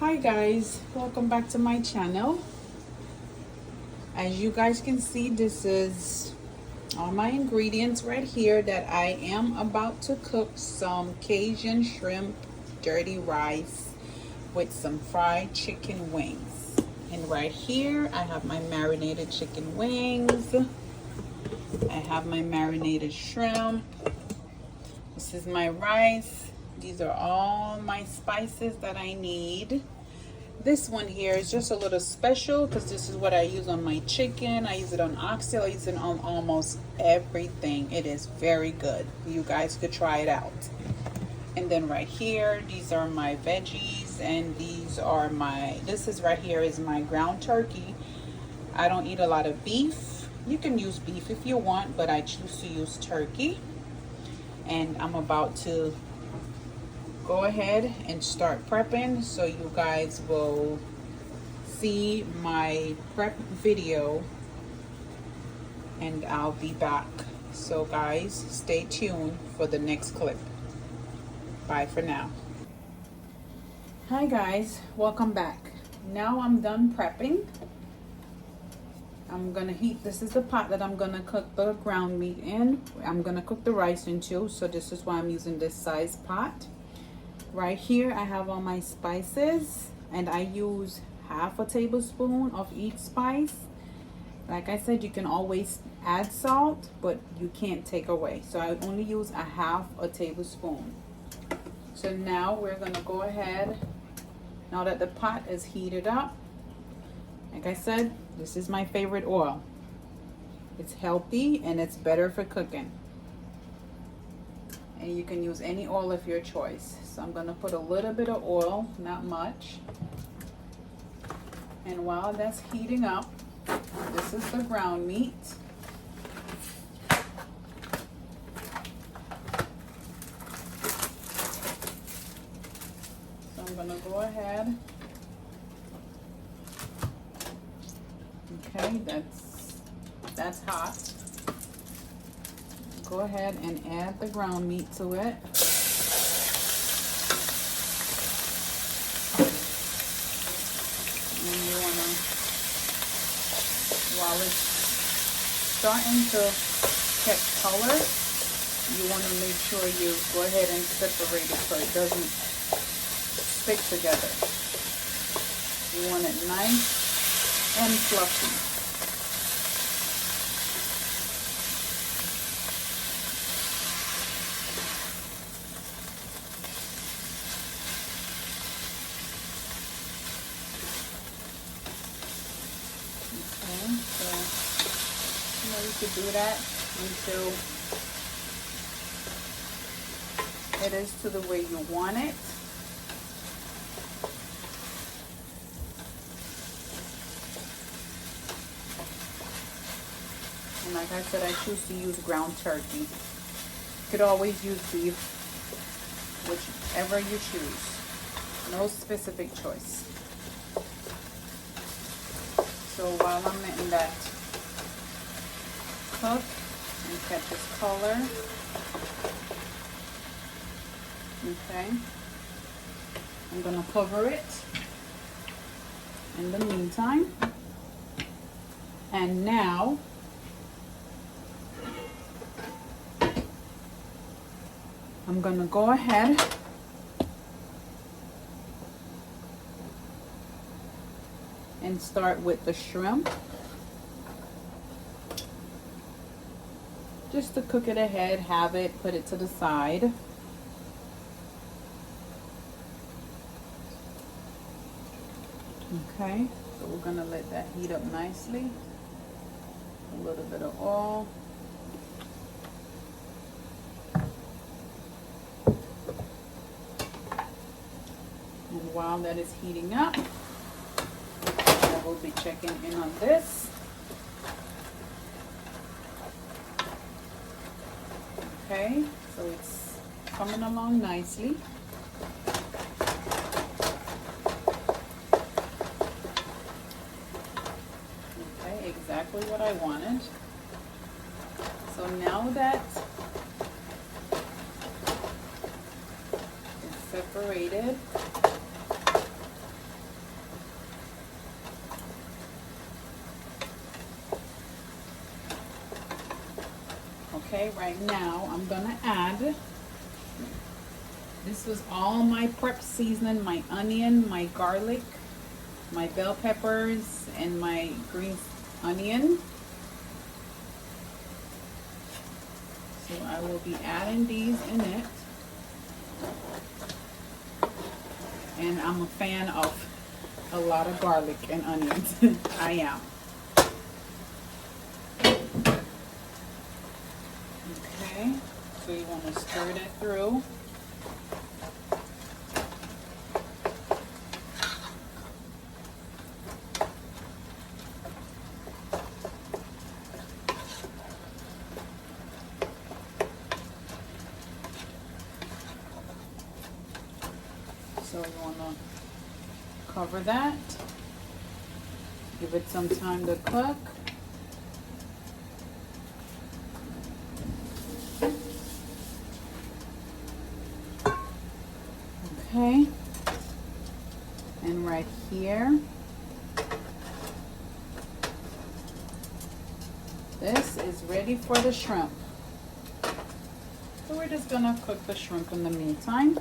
Hi guys, welcome back to my channel. As you guys can see, this is all my ingredients right here that I am about to cook some Cajun shrimp dirty rice with some fried chicken wings. And right here I have my marinated chicken wings. I have my marinated shrimp. This is my rice. These are all my spices that I need. This one here is just a little special because this is what I use on my chicken. I use it on oxtail. I use it on almost everything. It is very good. You guys could try it out. And then right here, these are my veggies, and these are this is right here is my ground turkey. I don't eat a lot of beef. You can use beef if you want, but I choose to use turkey. And I'm about to go ahead and start prepping, so you guys will see my prep video and I'll be back. So guys, stay tuned for the next clip. Bye for now. Hi guys, welcome back. Now I'm done prepping. I'm gonna heat, this is the pot that I'm gonna cook the ground meat in. I'm gonna cook the rice in too, so this is why I'm using this size pot. Right here I have all my spices, and I use half a tablespoon of each spice. Like I said, you can always add salt, but you can't take away. So I only use a half a tablespoon. So now we're gonna go ahead, now that the pot is heated up, like I said, this is my favorite oil. It's healthy and it's better for cooking. And you can use any oil of your choice. So I'm going to put a little bit of oil, not much. And while that's heating up, this is the ground meat. So I'm going to go ahead. Okay, that's hot. Go ahead and add the ground meat to it. And you want to, while it's starting to get color, you want to make sure you go ahead and separate it so it doesn't stick together. You want it nice and fluffy. You could do that until it is to the way you want it. And like I said, I choose to use ground turkey. You could always use beef, whichever you choose. No specific choice. So while I'm letting that cook and catch its color, okay, I'm gonna cover it in the meantime. And now I'm gonna go ahead and start with the shrimp, just to cook it ahead, have it, put it to the side. Okay, so we're gonna let that heat up nicely. A little bit of oil. And while that is heating up, I will be checking in on this. Okay, so it's coming along nicely. Okay, exactly what I wanted. So now that it's separated, Okay, right now I'm gonna add, this was all my prep seasoning, my onion, my garlic, my bell peppers, and my green onion. So I will be adding these in it. And I'm a fan of a lot of garlic and onions. I am. Okay, so you want to stir that through. So you want to cover that, give it some time to cook. Okay, and right here, this is ready for the shrimp. So we're just gonna cook the shrimp in the meantime.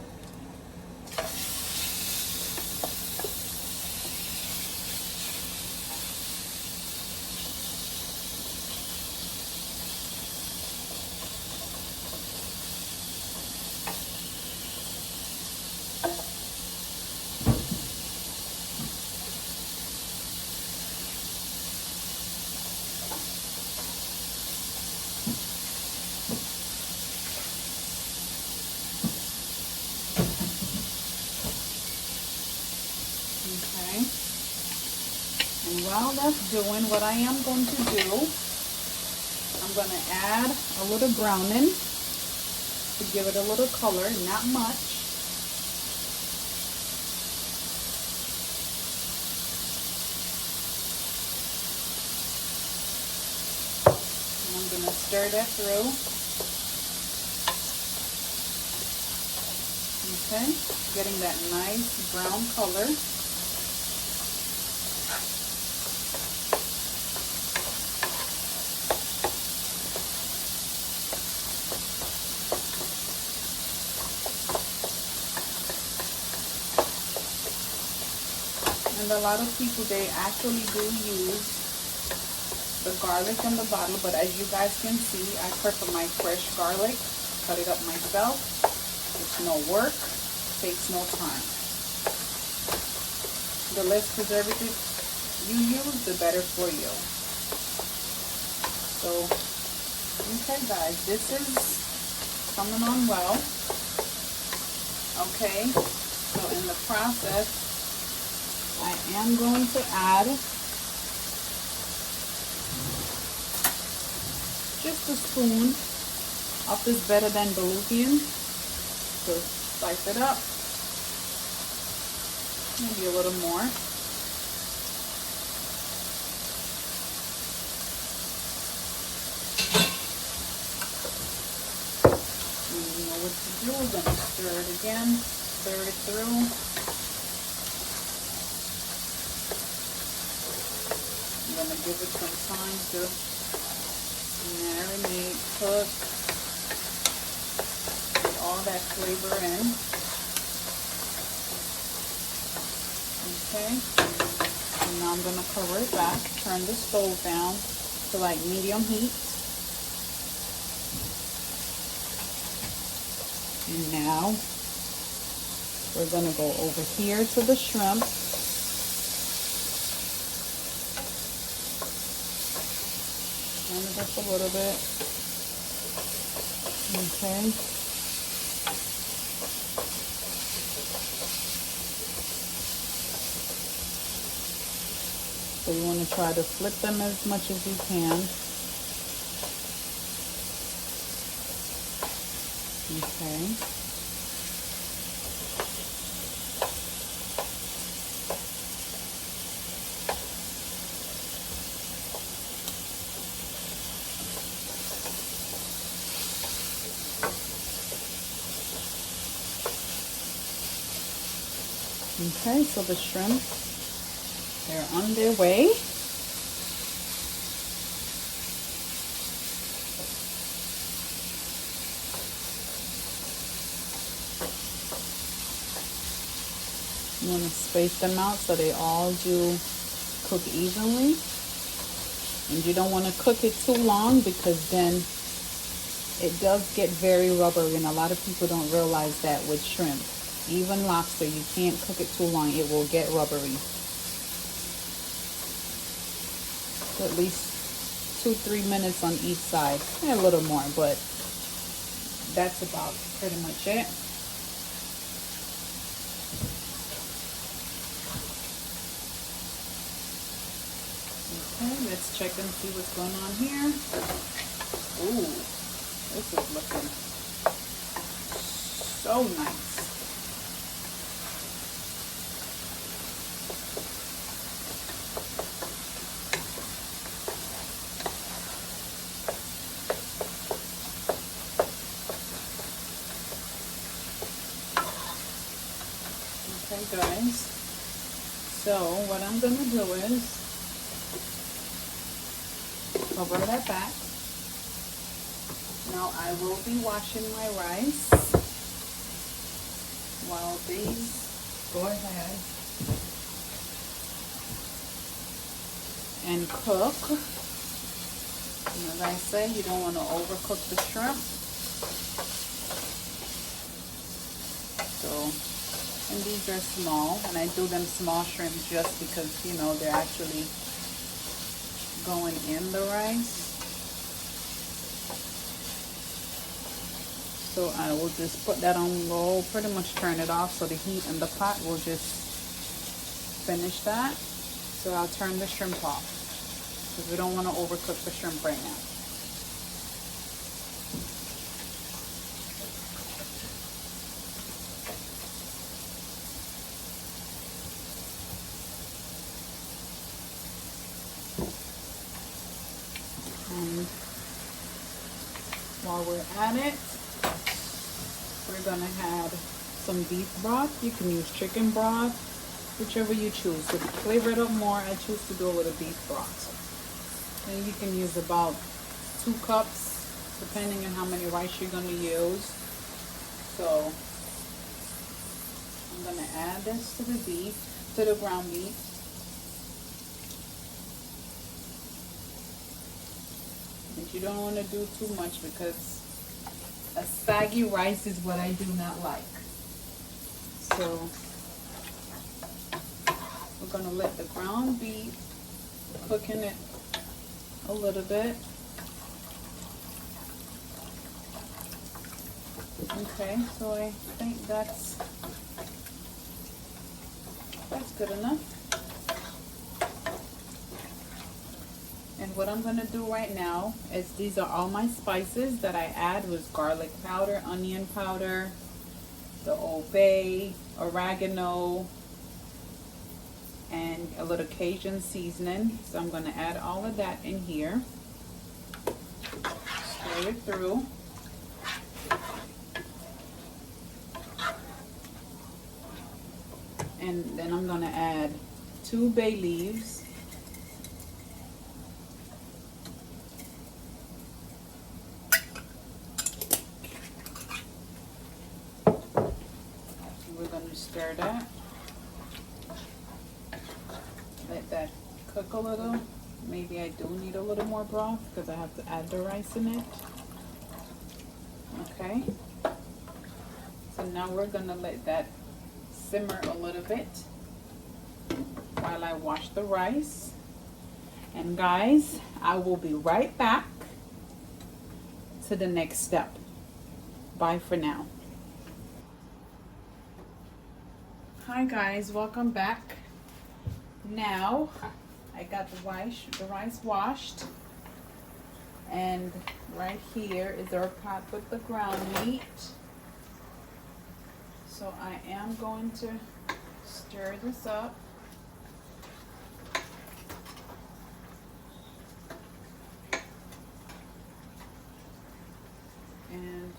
Okay, and while that's doing, what I am going to do, I'm going to add a little browning to give it a little color, not much. And I'm going to stir that through. Okay, getting that nice brown color. And a lot of people, they actually do use the garlic in the bottle, but as you guys can see, I prefer my fresh garlic, cut it up myself. It's no work, takes no time. The less preservatives you use, the better for you. So, okay guys, this is coming on well. Okay, so in the process, I am going to add just a spoon of this Better Than Bouillon. So spice it up. Maybe a little more. And you know what to do. We're going to stir it again. Stir it through. I'm going to give it some time to marinate, cook, get all that flavor in. Okay, and now I'm going to cover it back, turn the stove down to like medium heat. And now we're going to go over here to the shrimp. Turn it up a little bit. Okay. So you want to try to flip them as much as you can. Okay. Okay, so the shrimp, they're on their way. You want to space them out so they all do cook evenly. And you don't want to cook it too long because then it does get very rubbery, and a lot of people don't realize that with shrimp. Even lobster, you can't cook it too long. It will get rubbery. So at least 2-3 minutes on each side. A little more, but that's about pretty much it. Okay, let's check and see what's going on here. Ooh, this is looking so nice. Okay, guys. So what I'm gonna do is cover that back. Now I will be washing my rice while these go ahead and cook. And as I say, you don't want to overcook the shrimp. So, and these are small, and I do them small shrimp just because, you know, they're actually going in the rice. So I will just put that on low, pretty much turn it off so the heat in the pot will just finish that. So I'll turn the shrimp off because we don't want to overcook the shrimp right now. And while we're at it, we're gonna add some beef broth. You can use chicken broth, whichever you choose. To flavor it up more, I choose to do it with a beef broth. And you can use about 2 cups, depending on how many rice you're gonna use. So I'm gonna add this to the beef, to the ground beef. And you don't want to do too much because a saggy rice is what I do not like. So we're going to let the ground beef cook in it a little bit. Okay, so I think that's good enough. And what I'm going to do right now is these are all my spices that I add was garlic powder, onion powder, the Old Bay, oregano, and a little Cajun seasoning. So I'm going to add all of that in here. Stir it through. And then I'm going to add 2 bay leaves. We're going to stir that. Let that cook a little. Maybe I do need a little more broth because I have to add the rice in it. Okay. So now we're going to let that simmer a little bit while I wash the rice. And guys, I will be right back to the next step. Bye for now. Hi guys, welcome back. Now I got the rice washed, and right here is our pot with the ground meat. So I am going to stir this up. And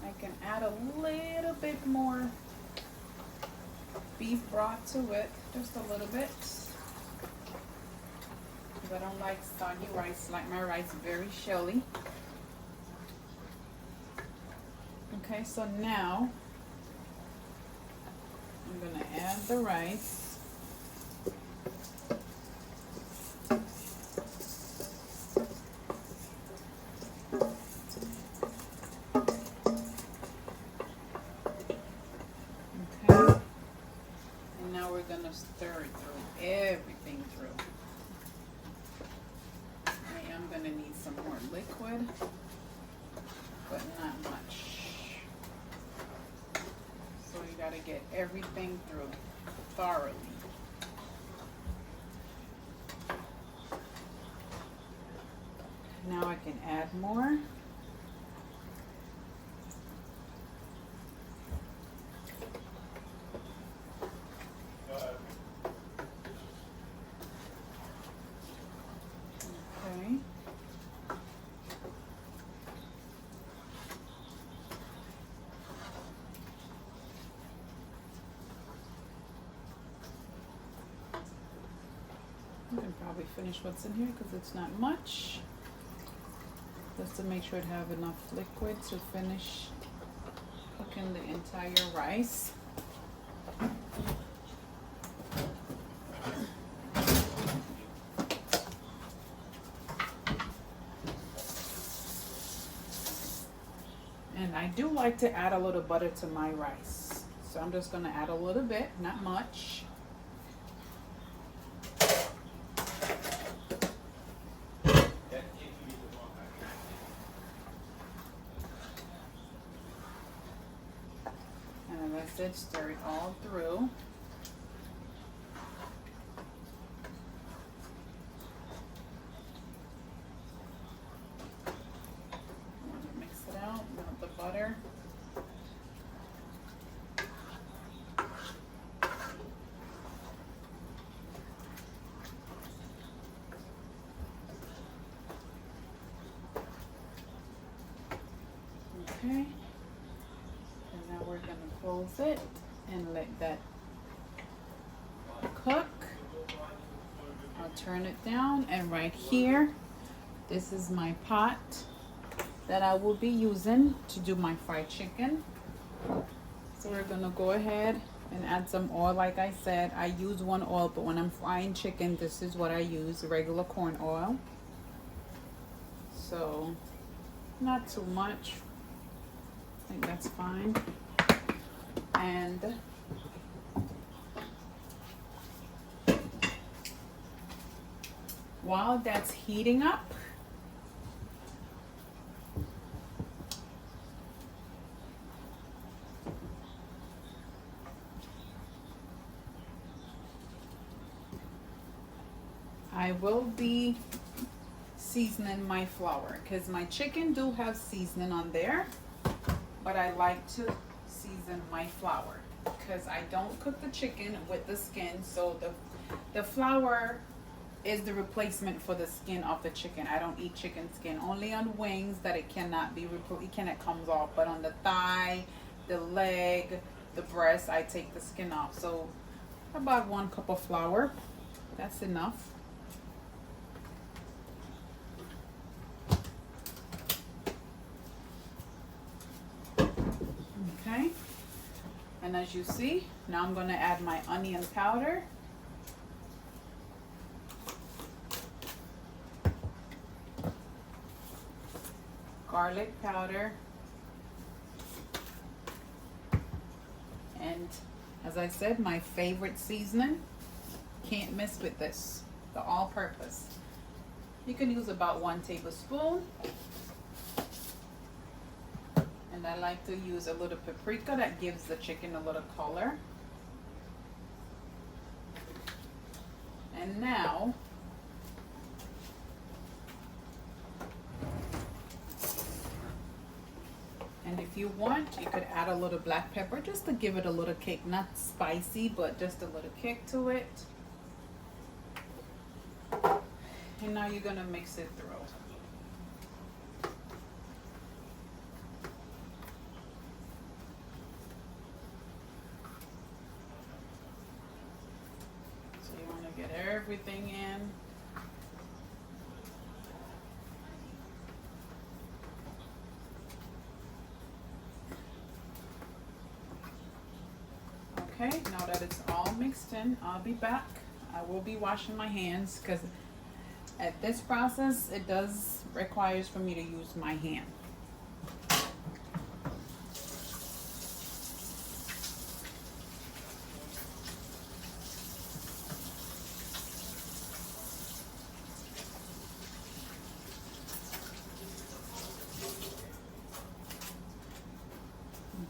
I can add a little bit more beef broth to it, just a little bit. Because I don't like soggy rice, like my rice very shelly. Okay, so now I'm gonna add the rice. Okay. And now we're gonna stir it through, everything through. I am gonna need some more liquid, but not much. So you gotta get everything through thoroughly. Now I can add more. Okay. I can probably finish what's in here because it's not much. Just to make sure it have enough liquid to finish cooking the entire rice. And I do like to add a little butter to my rice. So I'm just gonna add a little bit, not much. And as I said, stir it all through. Mix it out, melt the butter. Okay. And now we're gonna close it and let that cook. I'll turn it down, and right here, this is my pot that I will be using to do my fried chicken. So we're gonna go ahead and add some oil. Like I said, I use one oil, but when I'm frying chicken, this is what I use, regular corn oil. So not too much. I think that's fine. And while that's heating up, I will be seasoning my flour, because my chicken do have seasoning on there, but I like to season my flour because I don't cook the chicken with the skin. So the flour is the replacement for the skin of the chicken. I don't eat chicken skin, only on wings that it cannot be it cannot comes off, but on the thigh, the leg, the breast, I take the skin off. So about 1 cup of flour, that's enough. Okay, and as you see, now I'm going to add my onion powder. Garlic powder. And as I said, my favorite seasoning. Can't miss with this, the all-purpose. You can use about 1 tablespoon. And I like to use a little paprika that gives the chicken a little color. And now and if you want, you could add a little black pepper just to give it a little kick, not spicy, but just a little kick to it. And now you're gonna mix it through. So you wanna get everything in. Okay, now that it's all mixed in, I'll be back. I will be washing my hands because at this process, it does requires for me to use my hand.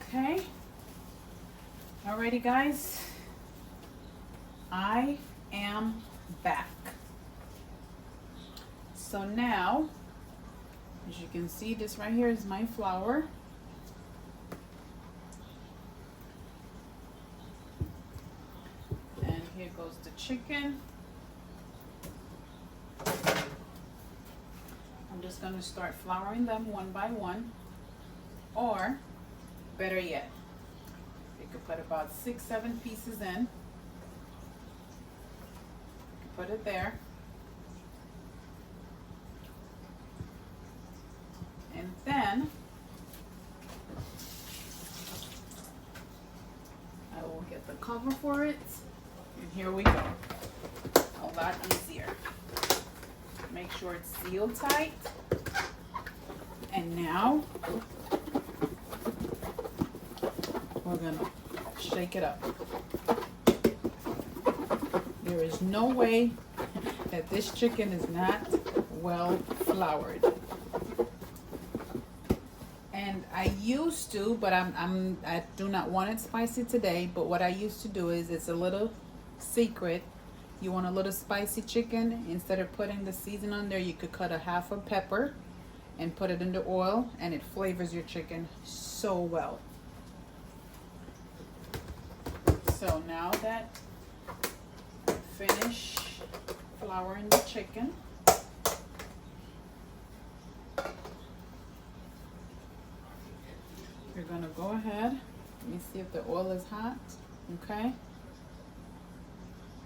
Okay. Alrighty, guys. I am back. So now, as you can see, this right here is my flour. And here goes the chicken. I'm just going to start flouring them one by one. Or, better yet, you could put about 6-7 pieces in. You can put it there. And then I will get the cover for it. And here we go. A lot easier. Make sure it's sealed tight. And now we're gonna shake it up. There is no way that this chicken is not well floured. And I used to, but I do not want it spicy today. But what I used to do is, it's a little secret. You want a little spicy chicken, instead of putting the season on there, you could cut a half a pepper and put it in the oil, and it flavors your chicken so well. So now that I finish flouring the chicken, you're gonna go ahead, let me see if the oil is hot, okay?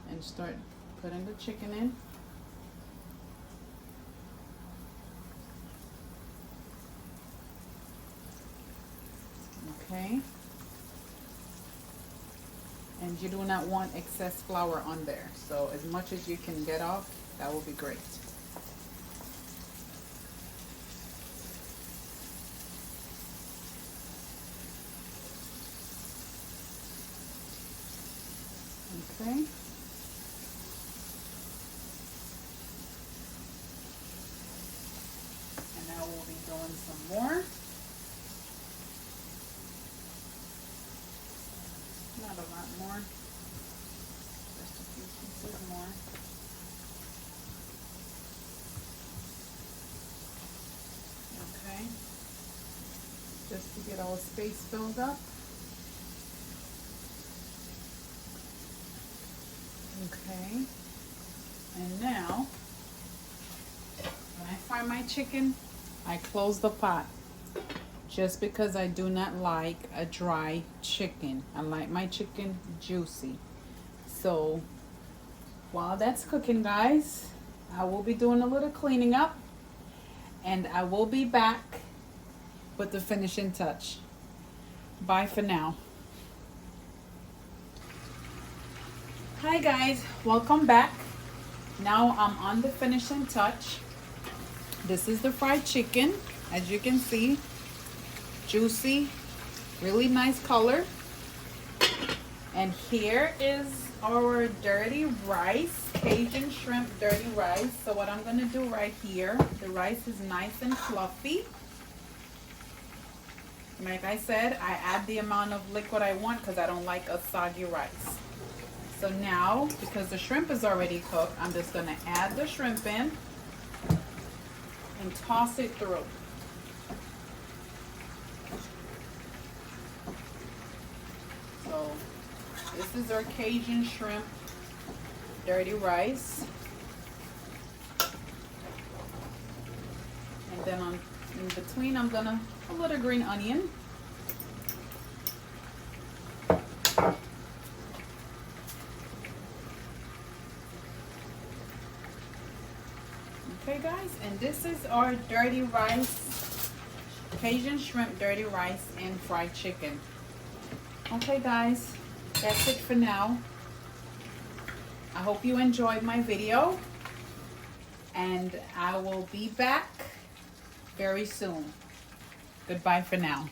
And start putting the chicken in. Okay. And you do not want excess flour on there. So as much as you can get off, that will be great. Okay. And now we'll be doing some more. Not a lot more. Just a few pieces more. Okay. Just to get all the space filled up. Okay, and now when I fry my chicken, I close the pot, just because I do not like a dry chicken. I like my chicken juicy. So while that's cooking, guys, I will be doing a little cleaning up, and I will be back with the finishing touch. Bye for now. Hi guys, welcome back. Now I'm on the finishing touch. This is the fried chicken. As you can see, juicy, really nice color. And here is our dirty rice, Cajun shrimp dirty rice. So what I'm gonna do right here, the rice is nice and fluffy. Like I said, I add the amount of liquid I want because I don't like a soggy rice. So now, because the shrimp is already cooked, I'm just gonna add the shrimp in and toss it through. So this is our Cajun shrimp dirty rice. And then in between, I'm gonna a little green onion. Okay guys, and this is our dirty rice, Cajun shrimp dirty rice and fried chicken. Okay guys, that's it for now. I hope you enjoyed my video, and I will be back very soon. Goodbye for now.